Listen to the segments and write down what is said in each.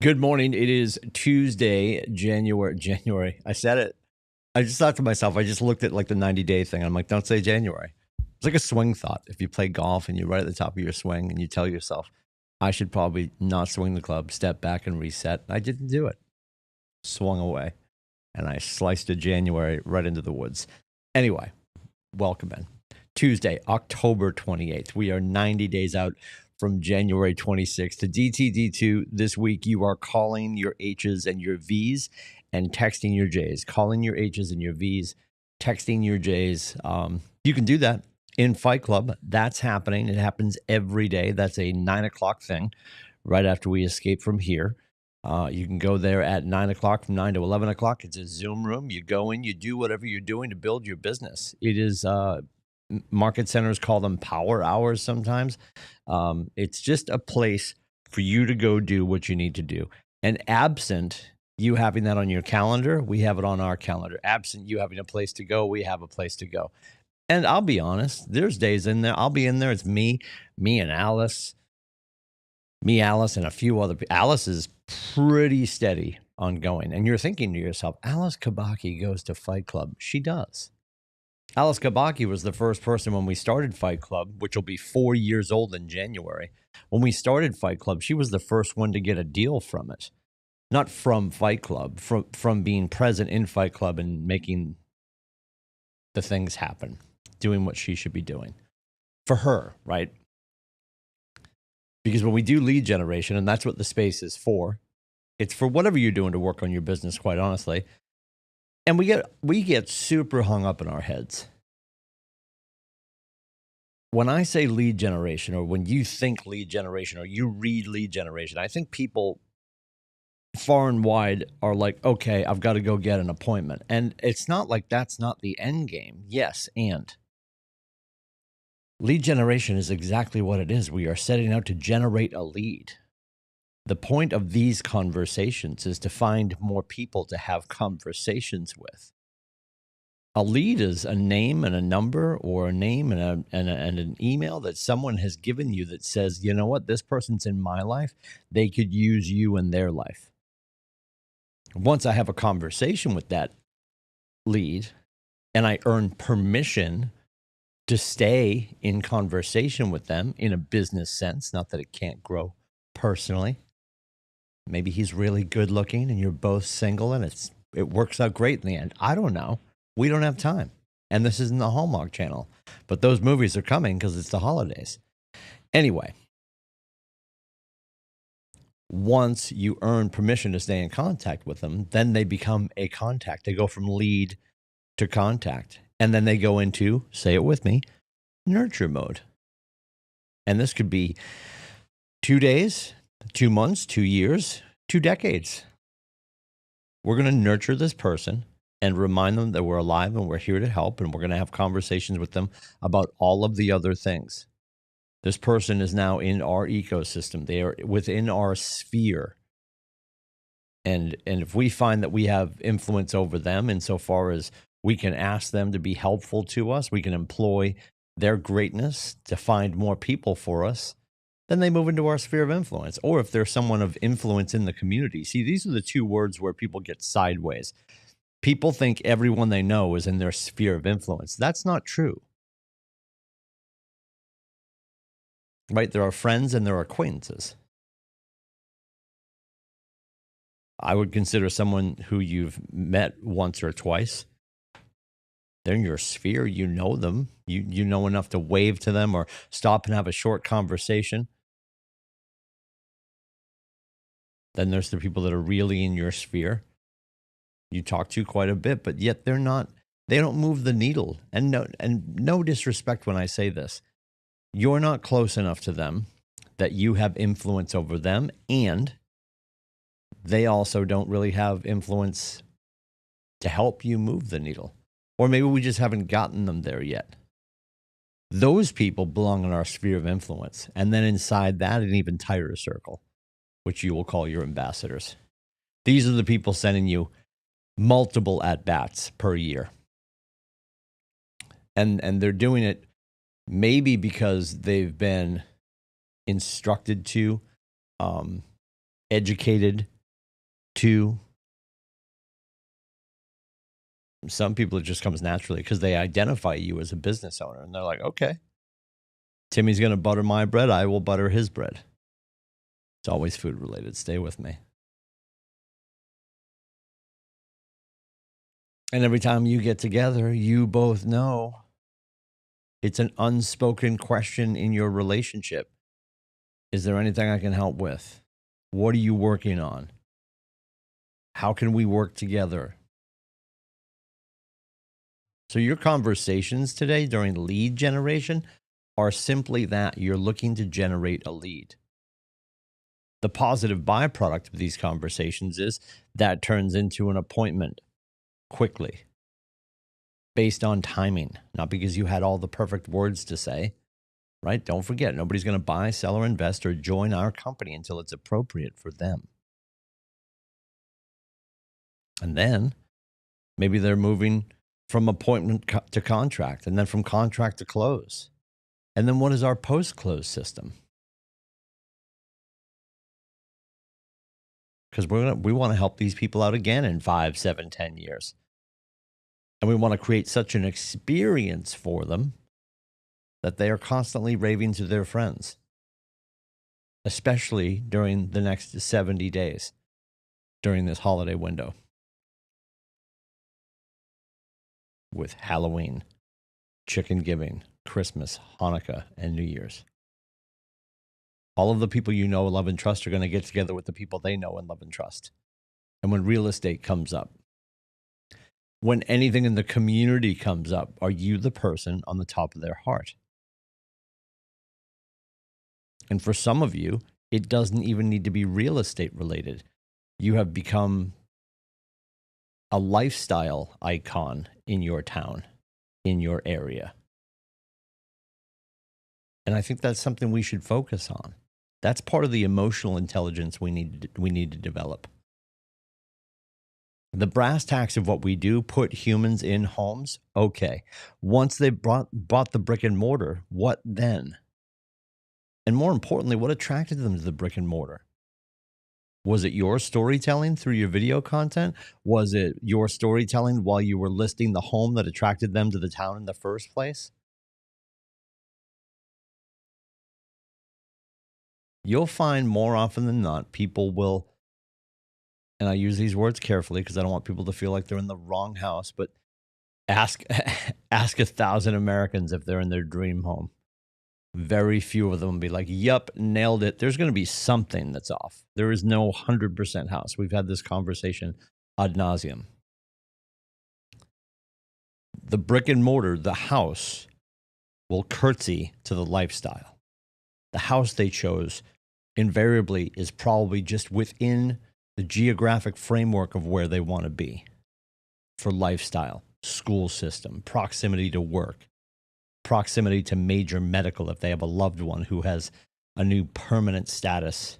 Good morning. It is Tuesday, January. I said it. I just thought to myself, I just looked at like the 90-day thing. I'm like, don't say January. It's like a swing thought. If you play golf and you're right at the top of your swing and you tell yourself, I should probably not swing the club, step back and reset. I didn't do it. Swung away. And I sliced a January right into the woods. Anyway, welcome in. Tuesday, October 28th. We are 90 days out from January 26th to DTD2. This week, you are calling your H's and your V's and texting your J's. Calling your H's and your V's, texting your J's. You can do that in Fight Club. That's happening. It happens every day. That's a 9 o'clock thing right after we escape from here. You can go there at 9 o'clock, from 9 to 11 o'clock. It's a Zoom room. You go in, you do whatever you're doing to build your business. It is, market centers call them power hours sometimes. It's just a place for you to go do what you need to do. And absent you having that on your calendar, we have it on our calendar. Absent you having a place to go, we have a place to go. And I'll be honest, there's days in there, I'll be in there. It's me and Alice. Alice, and a few other people. Alice is pretty steady ongoing. And you're thinking to yourself, Alice Kabaki goes to Fight Club. She does. Alice Kabaki was the first person when we started Fight Club, which will be 4 years old in January. When we started Fight Club, she was the first one to get a deal from it. Not from Fight Club, from being present in Fight Club and making the things happen, doing what she should be doing. For her, right? Because when we do lead generation, and that's what the space is for, it's for whatever you're doing to work on your business, quite honestly. And we get super hung up in our heads. When I say lead generation, or when you think lead generation, or you read lead generation, I think people far and wide are like, okay, I've got to go get an appointment. And it's not like that's not the end game. Yes, and lead generation is exactly what it is. We are setting out to generate a lead. The point of these conversations is to find more people to have conversations with. A lead is a name and a number, or a name and an email that someone has given you that says, you know what, this person's in my life. They could use you in their life. Once I have a conversation with that lead and I earn permission to stay in conversation with them in a business sense, not that it can't grow personally. Maybe he's really good looking and you're both single and it works out great in the end. I don't know. We don't have time. And this isn't the Hallmark Channel. But those movies are coming because it's the holidays. Anyway, once you earn permission to stay in contact with them, then they become a contact. They go from lead to contact. And then they go into, say it with me, nurture mode. And this could be 2 days, 2 months, 2 years, 2 decades. We're going to nurture this person and remind them that we're alive and we're here to help. And we're going to have conversations with them about all of the other things. This person is now in our ecosystem. They are within our sphere. And if we find that we have influence over them insofar as we can ask them to be helpful to us, we can employ their greatness to find more people for us, then they move into our sphere of influence. Or if they're someone of influence in the community. See, these are the two words where people get sideways. People think everyone they know is in their sphere of influence. That's not true. Right? There are friends and there are acquaintances. I would consider someone who you've met once or twice. They're in your sphere. You know them. You know enough to wave to them or stop and have a short conversation. Then there's the people that are really in your sphere. You talk to quite a bit, but yet they don't move the needle. And no disrespect when I say this. You're not close enough to them that you have influence over them, and they also don't really have influence to help you move the needle. Or maybe we just haven't gotten them there yet. Those people belong in our sphere of influence. And then inside that, an even tighter circle, which you will call your ambassadors. These are the people sending you multiple at-bats per year. And they're doing it maybe because they've been instructed to educated to. Some people, it just comes naturally because they identify you as a business owner. And they're like, okay, Timmy's going to butter my bread. I will butter his bread. It's always food related. Stay with me. And every time you get together, you both know it's an unspoken question in your relationship. Is there anything I can help with? What are you working on? How can we work together? So your conversations today during lead generation are simply that. You're looking to generate a lead. The positive byproduct of these conversations is that turns into an appointment quickly, based on timing, not because you had all the perfect words to say, right? Don't forget, nobody's going to buy, sell, or invest or join our company until it's appropriate for them. And then maybe they're moving from appointment to contract, and then from contract to close. And then what is our post-close system? Because we want to help these people out again in 5, 7, 10 years. And we want to create such an experience for them that they are constantly raving to their friends, especially during the next 70 days, during this holiday window with Halloween, chicken giving, Christmas, Hanukkah, and New Year's. All of the people you know, love, and trust are going to get together with the people they know and love and trust. And when real estate comes up, when anything in the community comes up, are you the person on the top of their heart? And for some of you, it doesn't even need to be real estate related. You have become a lifestyle icon in your town, in your area. And I think that's something we should focus on. That's part of the emotional intelligence we need to develop. The brass tacks of what we do, put humans in homes. Okay. Once they bought the brick and mortar, what then? And more importantly, what attracted them to the brick and mortar? Was it your storytelling through your video content? Was it your storytelling while you were listing the home that attracted them to the town in the first place? You'll find more often than not, people will, and I use these words carefully because I don't want people to feel like they're in the wrong house, but ask 1,000 Americans if they're in their dream home. Very few of them will be like, yup, nailed it. There's going to be something that's off. There is no 100% house. We've had this conversation ad nauseum. The brick and mortar, the house, will curtsy to the lifestyle. The house they chose invariably is probably just within the geographic framework of where they want to be for lifestyle, school system, proximity to work, proximity to major medical if they have a loved one who has a new permanent status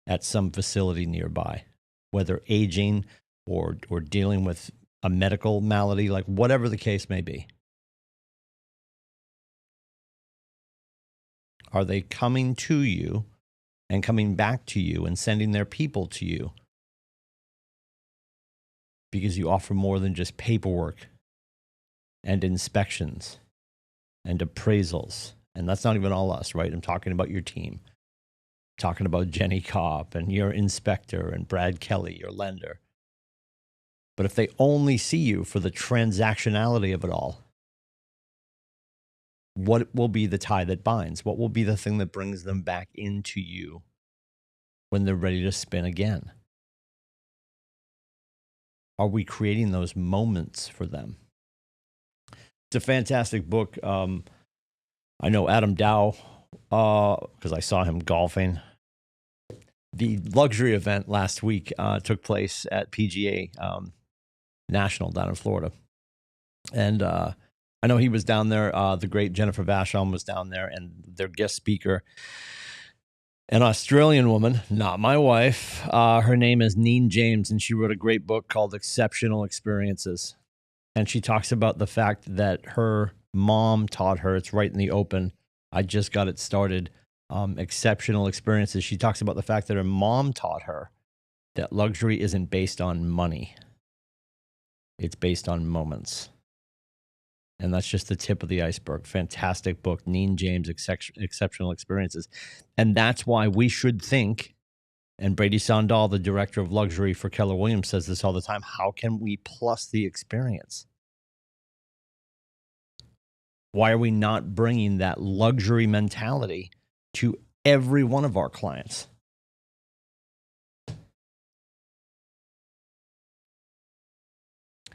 at some facility nearby, whether aging or dealing with a medical malady, like whatever the case may be. Are they coming to you and coming back to you and sending their people to you because you offer more than just paperwork and inspections and appraisals? And that's not even all us, right? I'm talking about your team. I'm talking about Jenny Kopp and your inspector and Brad Kelly, your lender. But if they only see you for the transactionality of it all, what will be the tie that binds? What will be the thing that brings them back into you when they're ready to spin again? Are we creating those moments for them? It's a fantastic book. I know Adam Dow because I saw him golfing. The luxury event last week took place at PGA National down in Florida. And I know he was down there. The great Jennifer Vashon was down there, and their guest speaker, an Australian woman, not my wife. Her name is Neen James, and she wrote a great book called Exceptional Experiences. And she talks about the fact that her mom taught her, it's right in the open, I just got it started, exceptional experiences. She talks about the fact that her mom taught her that luxury isn't based on money. It's based on moments. And that's just the tip of the iceberg. Fantastic book, Neen James, Exceptional Experiences. And that's why we should think, and Brady Sandal, the director of luxury for Keller Williams, says this all the time, how can we plus the experience? Why are we not bringing that luxury mentality to every one of our clients?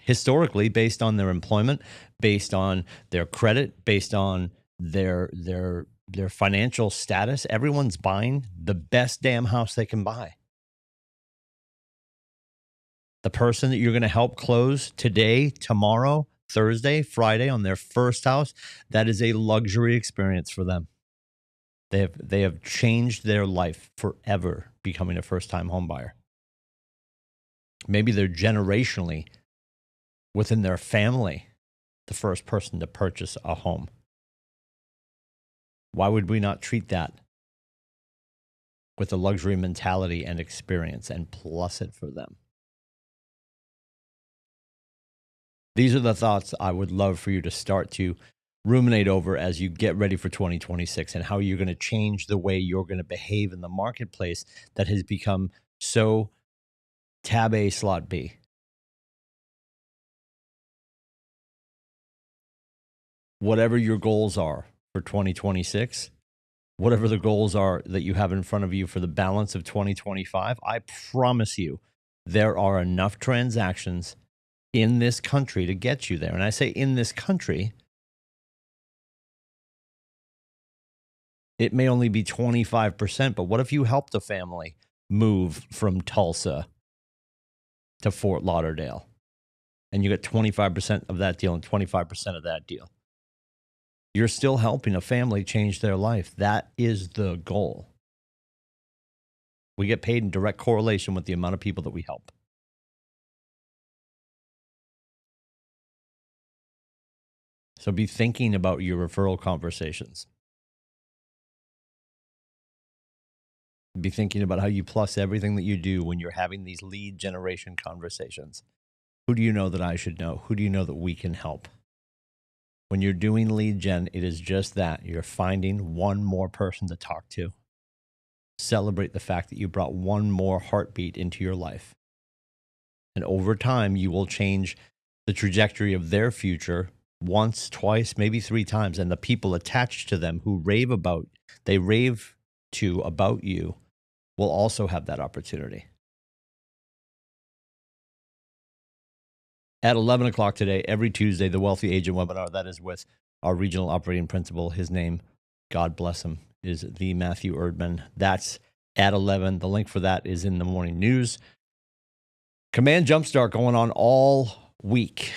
Historically, based on their employment, based on their credit, based on their financial status, everyone's buying the best damn house they can buy. The person that you're going to help close today, tomorrow, Thursday, Friday on their first house, that is a luxury experience for them. They have changed their life forever becoming a first-time home buyer. Maybe they're generationally within their family the first person to purchase a home. Why would we not treat that with a luxury mentality and experience and plus it for them? These are the thoughts I would love for you to start to ruminate over as you get ready for 2026 and how you're going to change the way you're going to behave in the marketplace that has become so tab A, slot B. Whatever your goals are for 2026, whatever the goals are that you have in front of you for the balance of 2025, I promise you there are enough transactions in this country to get you there. And I say in this country, it may only be 25%, but what if you helped a family move from Tulsa to Fort Lauderdale and you get 25% of that deal and 25% of that deal? You're still helping a family change their life. That is the goal. We get paid in direct correlation with the amount of people that we help. So be thinking about your referral conversations. Be thinking about how you plus everything that you do when you're having these lead generation conversations. Who do you know that I should know? Who do you know that we can help? When you're doing lead gen, it is just that. You're finding one more person to talk to. Celebrate the fact that you brought one more heartbeat into your life. And over time, you will change the trajectory of their future once, twice, maybe 3 times. And the people attached to them who rave about you will also have that opportunity. At 11 o'clock today, every Tuesday, the Wealthy Agent webinar, that is with our regional operating principal. His name, God bless him, is the Matthew Erdman. That's at 11. The link for that is in the morning news. Command Jumpstart going on all week.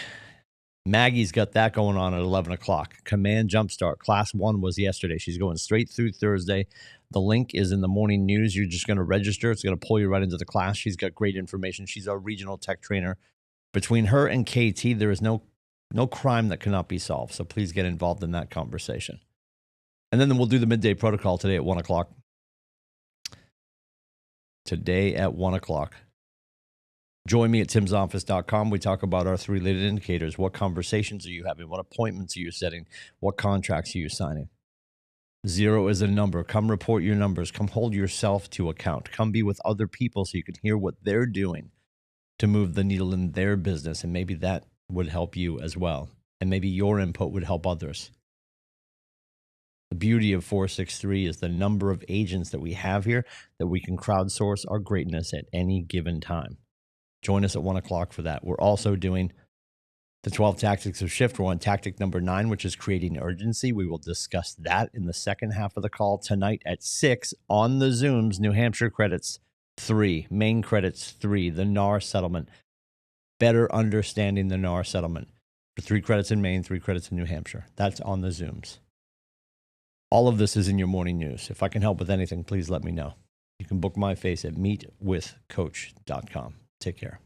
Maggie's got that going on at 11 o'clock. Command Jumpstart. Class 1 was yesterday. She's going straight through Thursday. The link is in the morning news. You're just going to register. It's going to pull you right into the class. She's got great information. She's our regional tech trainer. Between her and KT, there is no crime that cannot be solved. So please get involved in that conversation. And then we'll do the midday protocol today at 1 o'clock. Today at 1 o'clock. Join me at timsoffice.com. We talk about our 3 leading indicators. What conversations are you having? What appointments are you setting? What contracts are you signing? 0 is a number. Come report your numbers. Come hold yourself to account. Come be with other people so you can hear what they're doing to move the needle in their business. And maybe that would help you as well. And maybe your input would help others. The beauty of 463 is the number of agents that we have here that we can crowdsource our greatness at any given time. Join us at 1 o'clock for that. We're also doing the 12 tactics of shift. We're on tactic number 9, which is creating urgency. We will discuss that in the second half of the call tonight at 6 on the Zooms. New Hampshire credits 3, Maine credits 3, the NAR settlement. Better understanding the NAR settlement. For 3 credits in Maine, 3 credits in New Hampshire. That's on the Zooms. All of this is in your morning news. If I can help with anything, please let me know. You can book my face at meetwithcoach.com. Take care.